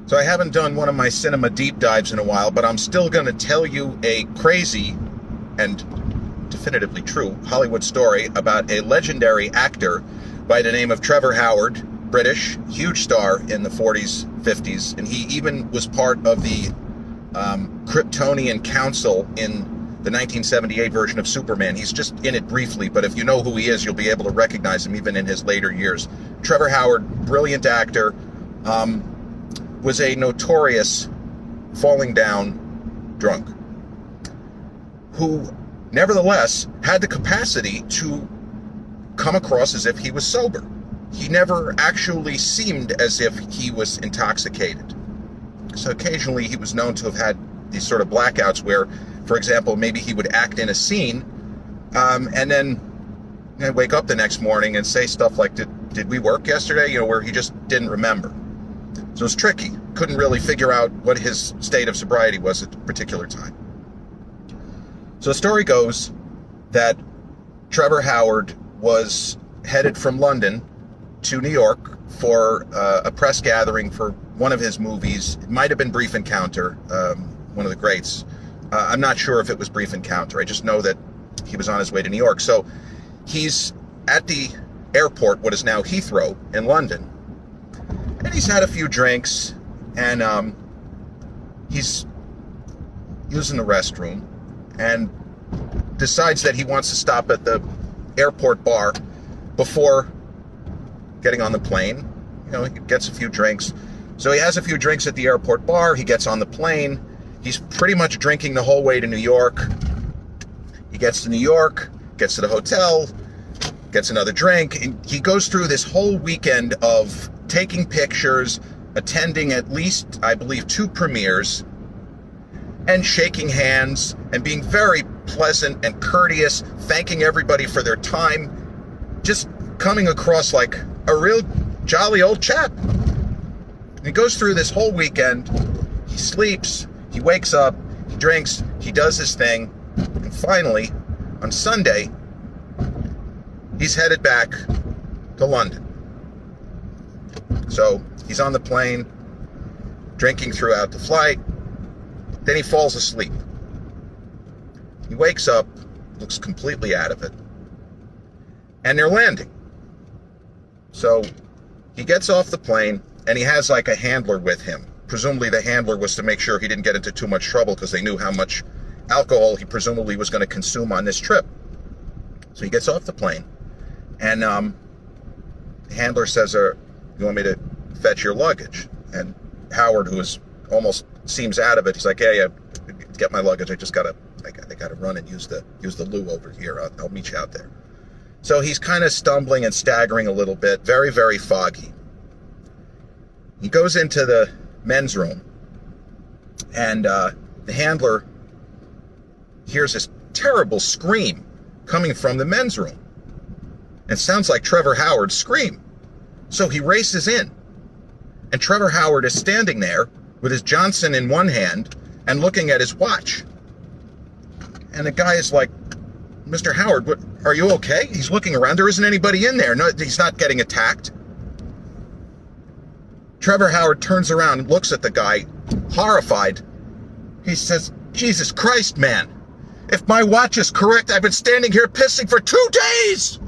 So I haven't done one of my cinema deep dives in a while, but I'm still going to tell you a crazy and definitively true Hollywood story about a legendary actor by the name of Trevor Howard, British, huge star in the 40s, 50s, and he even was part of the Kryptonian Council in the 1978 version of Superman. He's just in it briefly, but if you know who he is, you'll be able to recognize him even in his later years. Trevor Howard, brilliant actor, was a notorious falling down drunk who nevertheless had the capacity to come across as if he was sober. He never actually seemed as if he was intoxicated. So occasionally he was known to have had these sort of blackouts where, for example, maybe he would act in a scene and then wake up the next morning and say stuff like, did we work yesterday? Where he just didn't remember. So it was tricky. Couldn't really figure out what his state of sobriety was at a particular time. So the story goes that Trevor Howard was headed from London to New York for a press gathering for one of his movies. It might have been Brief Encounter, one of the greats. I'm not sure if it was Brief Encounter. I just know that he was on his way to New York. So he's at the airport, what is now Heathrow in London. And he's had a few drinks, and he's using the restroom and decides that he wants to stop at the airport bar before getting on the plane. He gets a few drinks. So he has a few drinks at the airport bar. He gets on the plane. He's pretty much drinking the whole way to New York. He gets to New York, gets to the hotel, gets another drink, and he goes through this whole weekend of taking pictures, attending at least, I believe, 2 premieres, and shaking hands, and being very pleasant and courteous, thanking everybody for their time, just coming across like a real jolly old chap. And he goes through this whole weekend, he sleeps, he wakes up, he drinks, he does his thing, and finally, on Sunday, he's headed back to London. So he's on the plane, drinking throughout the flight. Then he falls asleep. He wakes up, looks completely out of it, and they're landing. So he gets off the plane, and he has like a handler with him. Presumably the handler was to make sure he didn't get into too much trouble because they knew how much alcohol he presumably was going to consume on this trip. So he gets off the plane, and the handler says, you want me to fetch your luggage? And Howard, who is almost seems out of it, he's like, yeah, get my luggage. I gotta run and use the loo over here. I'll meet you out there. So he's kind of stumbling and staggering a little bit, very, very foggy. He goes into the men's room, and the handler hears this terrible scream coming from the men's room. It sounds like Trevor Howard's scream. So he races in, and Trevor Howard is standing there with his Johnson in one hand and looking at his watch. And the guy is like, Mr. Howard, what, are you okay? He's looking around. There isn't anybody in there. No, he's not getting attacked. Trevor Howard turns around and looks at the guy, horrified. He says, Jesus Christ, man. If my watch is correct, I've been standing here pissing for 2 days.